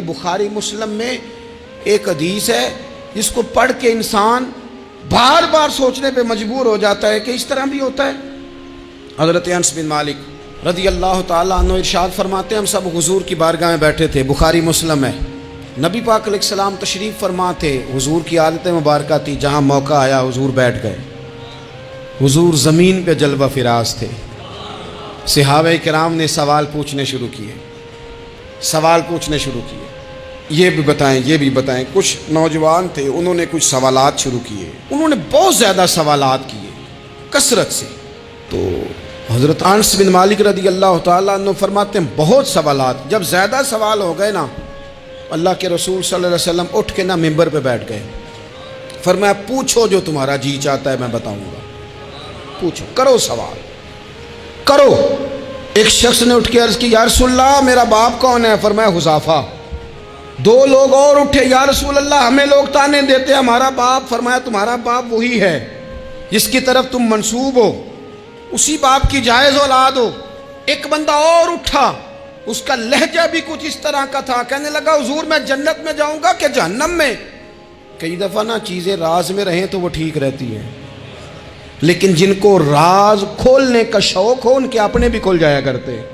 بخاری مسلم میں ایک حدیث ہے جس کو پڑھ کے انسان بار بار سوچنے پہ مجبور ہو جاتا ہے کہ اس طرح بھی ہوتا ہے۔ حضرت انس بن مالک رضی اللہ تعالیٰ عنہ ارشاد فرماتے ہیں ہم سب حضور کی بارگاہ میں بیٹھے تھے، بخاری مسلم ہے، نبی پاک علیہ السلام تشریف فرما تھے، حضور کی عادت مبارکہ تھی جہاں موقع آیا حضور بیٹھ گئے، حضور زمین پہ جلوہ فراز تھے، صحابہ کرام نے سوال پوچھنے شروع کیے، یہ بھی بتائیں، کچھ نوجوان تھے انہوں نے کچھ سوالات شروع کیے، انہوں نے بہت زیادہ سوالات کیے کثرت سے۔ تو حضرت انس بن مالک رضی اللہ تعالیٰ عنہ فرماتے ہیں بہت سوالات، جب زیادہ سوال ہو گئے نا اللہ کے رسول صلی اللہ علیہ وسلم اٹھ کے نا ممبر پہ بیٹھ گئے، فرمایا پوچھو جو تمہارا جی چاہتا ہے میں بتاؤں گا، پوچھو، کرو سوال کرو۔ ایک شخص نے اٹھ کے عرض کی یا رسول اللہ میرا باپ کون ہے؟ فرمایا حذیفہ۔ دو لوگ اور اٹھے، یا رسول اللہ ہمیں لوگ تانے دیتے ہمارا باپ۔ فرمایا تمہارا باپ وہی ہے جس کی طرف تم منسوب ہو، اسی باپ کی جائز اولاد ہو۔ ایک بندہ اور اٹھا، اس کا لہجہ بھی کچھ اس طرح کا تھا، کہنے لگا حضور میں جنت میں جاؤں گا کہ جہنم میں؟ کئی دفعہ نا چیزیں راز میں رہیں تو وہ ٹھیک رہتی ہیں، لیکن جن کو راز کھولنے کا شوق ہو ان کے اپنے بھی کھل جایا کرتے ہیں،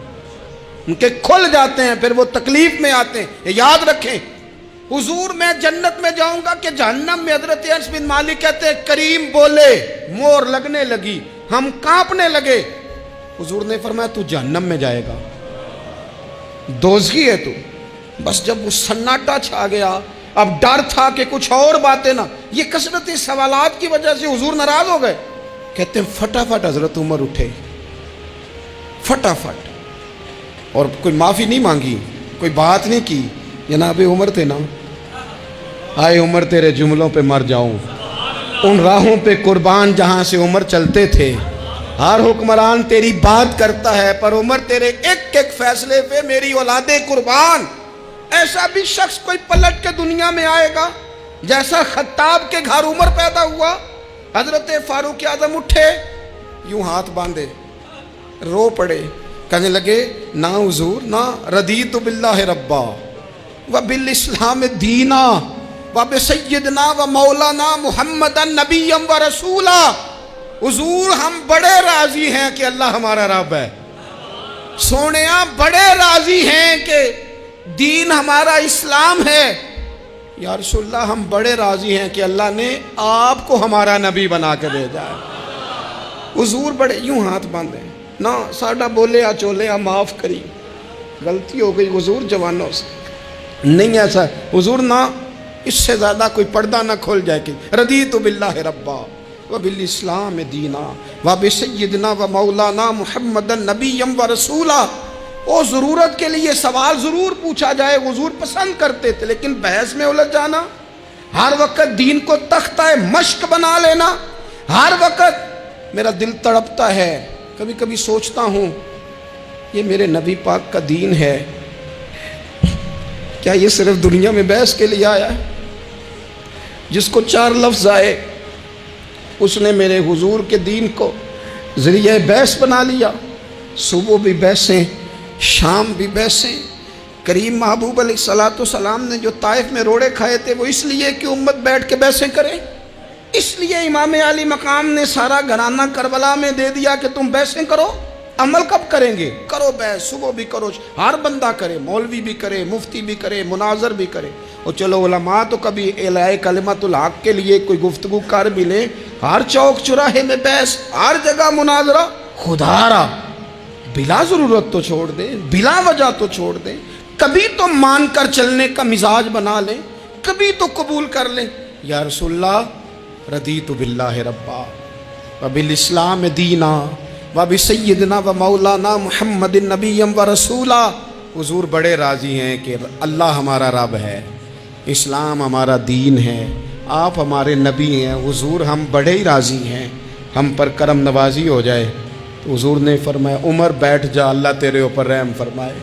ان کے کھل جاتے ہیں، پھر وہ تکلیف میں آتے ہیں۔ یہ یاد رکھیں، حضور میں جنت میں جاؤں گا کہ جہنم میں؟ حضرت انس بن مالک کہتے ہیں کریم بولے، مور لگنے لگی، ہم کانپنے لگے۔ حضور نے فرمایا تو جہنم میں جائے گا، دوزخی ہے تو۔ بس جب وہ سناٹا چھا گیا، اب ڈر تھا کہ کچھ اور باتیں نہ، یہ کثرت سوالات کی وجہ سے حضور ناراض ہو گئے۔ کہتے ہیں فٹافٹ حضرت عمر اٹھے، فٹافٹ، اور کوئی معافی نہیں مانگی، کوئی بات نہیں کی، جناب عمر تھے نا، آئے عمر تیرے جملوں پہ مر جاؤں، ان راہوں پہ قربان جہاں سے عمر چلتے تھے، ہر حکمران تیری بات کرتا ہے پر عمر تیرے ایک ایک فیصلے پہ میری اولادیں قربان۔ ایسا بھی شخص کوئی پلٹ کے دنیا میں آئے گا جیسا خطاب کے گھر عمر پیدا ہوا۔ حضرت فاروق اعظم اٹھے، یوں ہاتھ باندھے، رو پڑے، کہنے لگے نہ حضور نہ، رضیت باللہ ربا وبالاسلام دینا وبسیدنا ومولانا محمدا نبیا ورسولا۔ حضور ہم بڑے راضی ہیں کہ اللہ ہمارا رب ہے، سونیا بڑے راضی ہیں کہ دین ہمارا اسلام ہے۔ یا رسول اللہ ہم بڑے راضی ہیں کہ اللہ نے آپ کو ہمارا نبی بنا کے بھیجا ہے۔ حضور بڑے، یوں ہاتھ باندھے، نہ ساڈا بولے چولے معاف کری، غلطی ہو گئی حضور جوانوں سے، نہیں ایسا حضور، نہ اس سے زیادہ کوئی پردہ نہ کھول جائے کہ رضیت باللہ ربا وبالاسلام دینا وبسیدنا ومولانا محمدا نبیا ورسولا۔ وہ ضرورت کے لیے سوال ضرور پوچھا جائے، حضور پسند کرتے تھے، لیکن بحث میں الجھ جانا، ہر وقت دین کو تختہ مشق بنا لینا، ہر وقت میرا دل تڑپتا ہے، کبھی کبھی سوچتا ہوں یہ میرے نبی پاک کا دین ہے، کیا یہ صرف دنیا میں بحث کے لیے آیا ہے؟ جس کو 4 لفظ آئے اس نے میرے حضور کے دین کو ذریعہ بحث بنا لیا۔ صبح بھی بحثیں، شام بھی بحثیں۔ کریم محبوب علیہ السلام نے جو طائف میں روڑے کھائے تھے وہ اس لیے کہ امت بیٹھ کے بحثیں کرے، اس لیے امام علی مقام نے سارا گھرانہ کربلا میں دے دیا کہ تم بحثیں کرو۔ عمل کب کریں گے؟ کرو بحث، صبح بھی کرو، ہر بندہ کرے، مولوی بھی کرے، مفتی بھی کرے، مناظر بھی کرے، اور چلو علماء تو کبھی اعلاء کلمت الحق کے لیے کوئی گفتگو کر بھی لیں، ہر چوک چراہے میں بحث، ہر جگہ مناظرہ۔ خدا را بلا ضرورت تو چھوڑ دیں، بلا وجہ تو چھوڑ دیں، کبھی تو مان کر چلنے کا مزاج بنا لیں، کبھی تو قبول کر لیں۔ یا رسول اللہ رضیت باللہ ربا وبالاسلام دینا وبسیدنا ومولانا محمد نبیا ورسولا۔ حضور بڑے راضی ہیں کہ اللہ ہمارا رب ہے، اسلام ہمارا دین ہے، آپ ہمارے نبی ہیں۔ حضور ہم بڑے ہی راضی ہیں، ہم پر کرم نوازی ہو جائے۔ تو حضور نے فرمایا عمر بیٹھ جا، اللہ تیرے اوپر رحم فرمائے،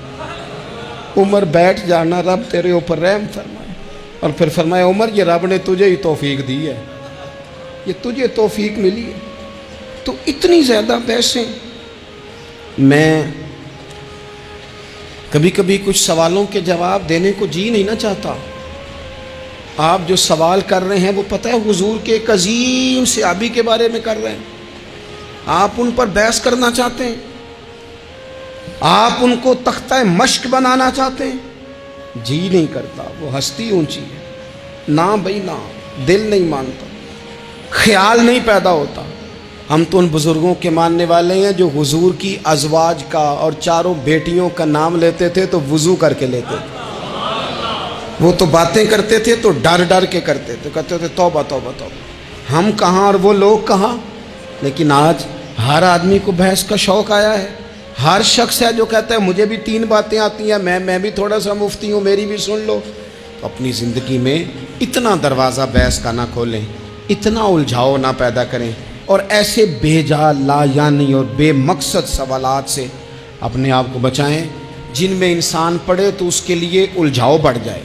عمر بیٹھ جانا، رب تیرے اوپر رحم فرمائے۔ اور پھر فرمایا عمر یہ رب نے تجھے ہی توفیق دی ہے، یہ تجھے توفیق ملی ہے۔ تو اتنی زیادہ بحثیں، میں کبھی کبھی کچھ سوالوں کے جواب دینے کو جی نہیں نہ چاہتا. آپ جو سوال کر رہے ہیں وہ پتہ ہے حضور کے ایک عظیم صحابی کے بارے میں کر رہے ہیں. آپ ان پر بحث کرنا چاہتے ہیں, آپ ان کو تختہ مشق بنانا چاہتے ہیں, جی نہیں کرتا. وہ ہستی اونچی ہے, نہ بھائی نہ, دل نہیں مانتا, خیال نہیں پیدا ہوتا. ہم تو ان بزرگوں کے ماننے والے ہیں جو حضور کی ازواج کا اور چاروں بیٹیوں کا نام لیتے تھے تو وضو کر کے لیتے تھے. وہ تو باتیں کرتے تھے تو ڈر ڈر کے کرتے تھے, کہتے تھے توبہ توبہ توبہ. ہم کہاں اور وہ لوگ کہاں. لیکن آج ہر آدمی کو بحث کا شوق آیا ہے. ہر شخص ہے جو کہتا ہے مجھے بھی 3 باتیں آتی ہیں, میں بھی تھوڑا سا مفتی ہوں, میری بھی سن لو. تو اپنی زندگی میں اتنا دروازہ بحث کا نہ کھولیں, اتنا الجھاؤ نہ پیدا کریں, اور ایسے بے جا لا یعنی اور بے مقصد سوالات سے اپنے آپ کو بچائیں جن میں انسان پڑھے تو اس کے لیے الجھاؤ بڑھ جائے.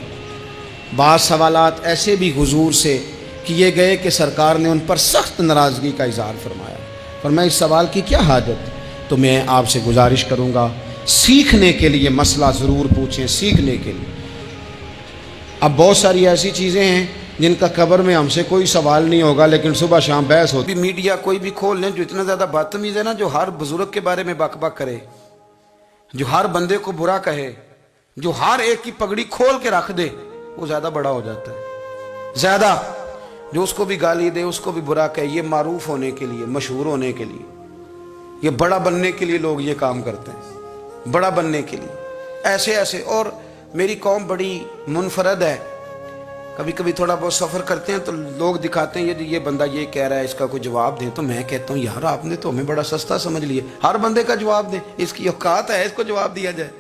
بعض سوالات ایسے بھی حضور سے کیے گئے کہ سرکار نے ان پر سخت ناراضگی کا اظہار فرمایا. فرمایا اس سوال کی کیا حاجت. تو میں آپ سے گزارش کروں گا سیکھنے کے لیے مسئلہ ضرور پوچھیں, سیکھنے کے لیے. اب بہت ساری ایسی چیزیں ہیں جن کا قبر میں ہم سے کوئی سوال نہیں ہوگا, لیکن صبح شام بحث ہوتی. میڈیا کوئی بھی کھول لیں جو اتنا زیادہ بدتمیز ہے نا, جو ہر بزرگ کے بارے میں بک بک کرے, جو ہر بندے کو برا کہے, جو ہر ایک کی پگڑی کھول کے رکھ دے, وہ زیادہ بڑا ہو جاتا ہے. زیادہ جو اس کو بھی گالی دے, اس کو بھی برا کہے, یہ معروف ہونے کے لیے, مشہور ہونے کے لیے, یہ بڑا بننے کے لیے لوگ یہ کام کرتے ہیں, بڑا بننے کے لیے ایسے ایسے. اور میری قوم بڑی منفرد ہے. کبھی کبھی تھوڑا بہت سفر کرتے ہیں تو لوگ دکھاتے ہیں یہ بندہ یہ کہہ رہا ہے, اس کا کوئی جواب دیں. تو میں کہتا ہوں یار آپ نے تو ہمیں بڑا سستا سمجھ لیا, ہر بندے کا جواب دیں, اس کی اوقات ہے اس کو جواب دیا جائے.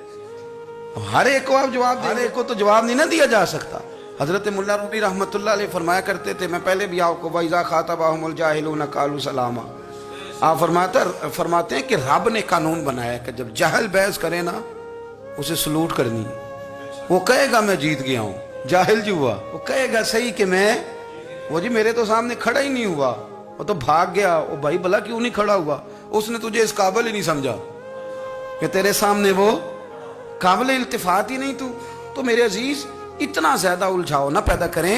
ہر ایک کو آپ جواب دیں, ہر ایک کو تو جواب نہیں نہ دیا جا سکتا. حضرت ملا رومی رحمۃ اللہ علیہ فرمایا کرتے تھے, میں پہلے بھی آپ کو وَإِذَا خَاطَبَهُمُ الْجَاهِلُونَ قَالُوا سَلَامًا. آپ فرماتے ہیں کہ رب نے قانون بنایا کہ جب جاہل بحث کرے نا اسے سلوٹ کرنی ہے. وہ کہے گا میں جیت گیا ہوں, جاہل جو ہوا وہ کہے گا صحیح کہ میں, وہ جی میرے تو سامنے کھڑا ہی نہیں ہوا, وہ تو بھاگ گیا. وہ بھائی بھلا کیوں نہیں کھڑا ہوا, اس نے تجھے اس قابل ہی نہیں سمجھا کہ تیرے سامنے وہ قابل التفات ہی نہیں. تو میرے عزیز اتنا زیادہ الجھاؤ نہ پیدا کریں,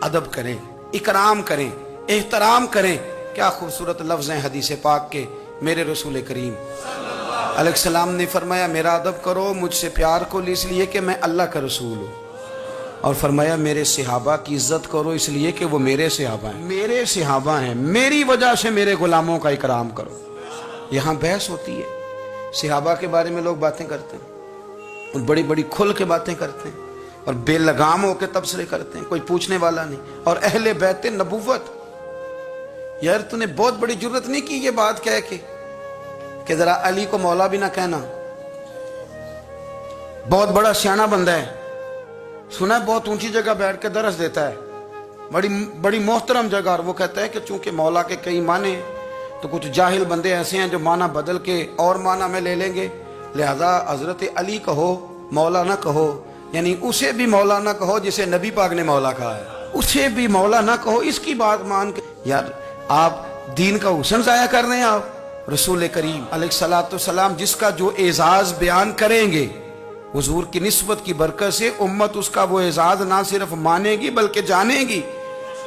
ادب کریں, اکرام کریں, احترام کریں. کیا خوبصورت لفظ ہیں حدیث پاک کے. میرے رسول کریم علیہ السلام نے فرمایا میرا ادب کرو مجھ سے پیار کو اس لیے کہ میں اللہ کا رسول ہوں, اور فرمایا میرے صحابہ کی عزت کرو اس لیے کہ وہ میرے صحابہ ہیں, میرے صحابہ ہیں, میری وجہ سے میرے غلاموں کا اکرام کرو. یہاں بحث ہوتی ہے, صحابہ کے بارے میں لوگ باتیں کرتے ہیں, اور بڑی بڑی کھل کے باتیں کرتے ہیں, اور بے لگام ہو کے تبصرے کرتے ہیں, کوئی پوچھنے والا نہیں. اور اہل بیت نبوت, یار تو نے بہت بڑی جرت نہیں کی یہ بات کہہ کے کہ ذرا علی کو مولا بھی نہ کہنا. بہت بڑا سیانہ بندہ ہے, سنا ہے بہت اونچی جگہ بیٹھ کے درس دیتا ہے, بڑی محترم جگہ, اور وہ کہتا ہے کہ چونکہ مولا کے کئی معنی تو کچھ جاہل بندے ایسے ہیں جو معنی بدل کے اور معنی میں لے لیں گے, لہذا حضرت علی کہو مولا نہ کہو, یعنی اسے بھی مولا نہ کہو جسے نبی پاک نے مولا کہا ہے, اسے بھی مولا نہ کہو, اس کی بات مان کے. یار آپ دین کا حسن ضائع کر رہے ہیں. آپ رسول کریم علیہ السلام جس کا جو اعزاز بیان کریں گے حضور کی نسبت کی برکت سے امت اس کا وہ اعزاز نہ صرف مانے گی بلکہ جانے گی.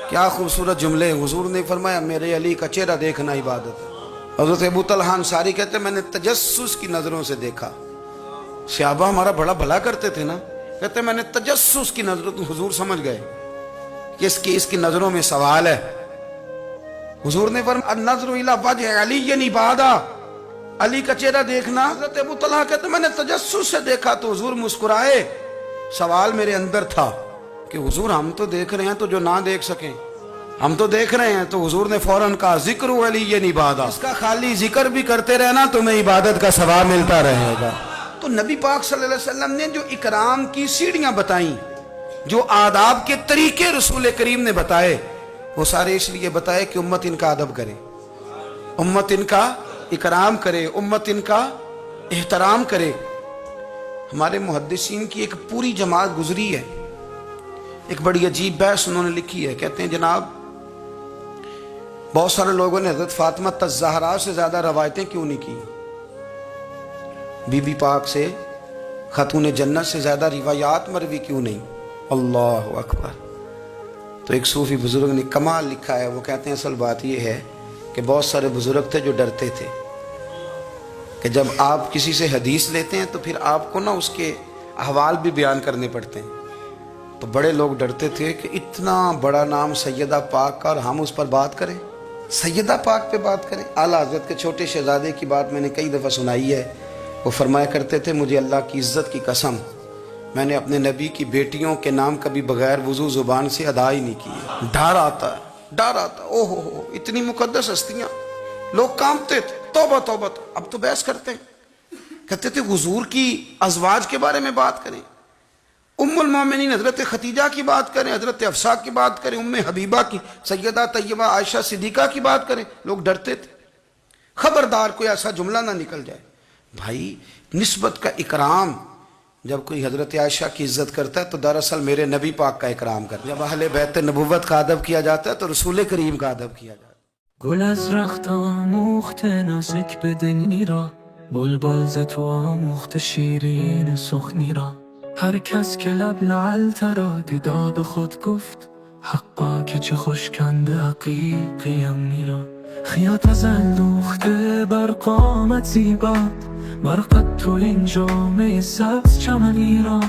کیا خوبصورت جملے. حضور نے فرمایا میرے علی کا چہرہ دیکھنا عبادت ہے. حضرت ابو طلحہ انصاری کہتے ہیں میں نے تجسس کی نظروں سے دیکھا. صحابہ ہمارا بڑا بھلا کرتے تھے نا, کہتے ہیں میں نے تجسس کی نظروں, حضور سمجھ گئے کہ اس کی نظروں میں سوال ہے. حضور نے فرمایا النظر الی وجہ علی عبادہ, علی کا چہرہ دیکھنا. حضرت ابو طلحہ کہتے ہیں میں نے تجسس سے دیکھا تو حضور مسکرائے. سوال میرے اندر تھا کہ حضور ہم تو دیکھ رہے ہیں تو جو نہ دیکھ سکیں, ہم تو دیکھ رہے ہیں. تو حضور نے فوراً کہا ذکر علی عبادہ, اس کا خالی ذکر بھی کرتے رہنا تمہیں عبادت کا ثواب ملتا رہے گا. تو نبی پاک صلی اللہ علیہ وسلم نے جو اکرام کی سیڑھیاں بتائیں, جو آداب کے طریقے رسول کریم نے بتائے, وہ سارے اس لیے بتائے کہ امت ان کا ادب کرے, امت ان کا اکرام کرے, امت ان کا احترام کرے. ہمارے محدثین کی ایک پوری جماعت گزری ہے, ایک بڑی عجیب بحث انہوں نے لکھی ہے. کہتے ہیں جناب بہت سارے لوگوں نے حضرت فاطمہ الزہرا سے زیادہ روایتیں کیوں نہیں کی, بی بی پاک سے خاتون جنت سے زیادہ روایات مروی کیوں نہیں؟ اللہ اکبر. تو ایک صوفی بزرگ نے کمال لکھا ہے، وہ کہتے ہیں اصل بات یہ ہے کہ بہت سارے بزرگ تھے جو ڈرتے تھے کہ جب آپ کسی سے حدیث لیتے ہیں تو پھر آپ کو نا اس کے احوال بھی بیان کرنے پڑتے ہیں. تو بڑے لوگ ڈرتے تھے کہ اتنا بڑا نام سیدہ پاک کا اور ہم اس پر بات کریں، سیدہ پاک پہ بات کریں. اعلیٰ حضرت کے چھوٹے شہزادے کی بات میں نے کئی دفعہ سنائی ہے. وہ فرمایا کرتے تھے مجھے اللہ کی عزت کی قسم میں نے اپنے نبی کی بیٹیوں کے نام کبھی بغیر وضو زبان سے ادا ہی نہیں کیے. ڈر آتا ہے، ڈر آتا ہے. او ہو اتنی مقدس ہستیاں، لوگ کانپتے تھے. توبہ توبہ. اب تو بحث کرتے ہیں، کہتے تھے حضور کی ازواج کے بارے میں بات کریں، ام المومنین حضرت خدیجہ کی بات کریں، حضرت حفصہ کی بات کریں، ام حبیبہ کی، سیدہ طیبہ عائشہ صدیقہ کی بات کریں. لوگ ڈرتے تھے، خبردار کوئی ایسا جملہ نہ نکل جائے. بھائی نسبت کا اکرام، جب کوئی حضرت عائشہ کی عزت کرتا ہے تو دراصل میرے نبی پاک کا اکرام کرتا ہے. جب اہل بیت نبوت کا ادب کیا جاتا ہے تو رسول کریم کا ادب کیا جاتا ہے. گل از رخت آموخت نازک به دلی را، بلبل ز تو آموخت شیرین سخنی را. هر کس که لب لعل ترا دیدا به خود گفت، حقا که چه خوش کنده عقیقیم میرا. خیاط از اندوخته بر قامت زیباد، برقد تو این جامعه سبز چمنی را.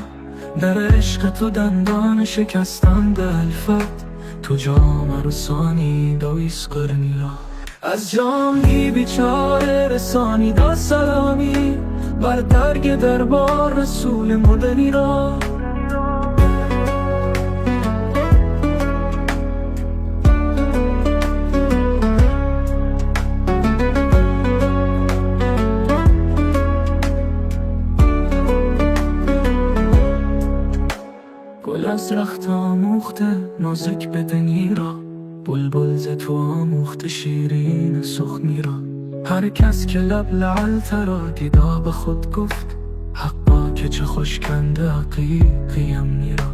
در عشق تو دندان شکستند الفت، تو جام رسانید آیس قرنی را. از جامی بیچاره رسانید سلامی، بر درگ دربار رسول مدنی را. گل از رخت آموخته نازک بدنی را، بلبل ز تو آموخته شیرین سخنی را. هر کس که لب لعل ترا دیدا به خود گفت، حقا که چه خوش کنده عقیقیم میرا.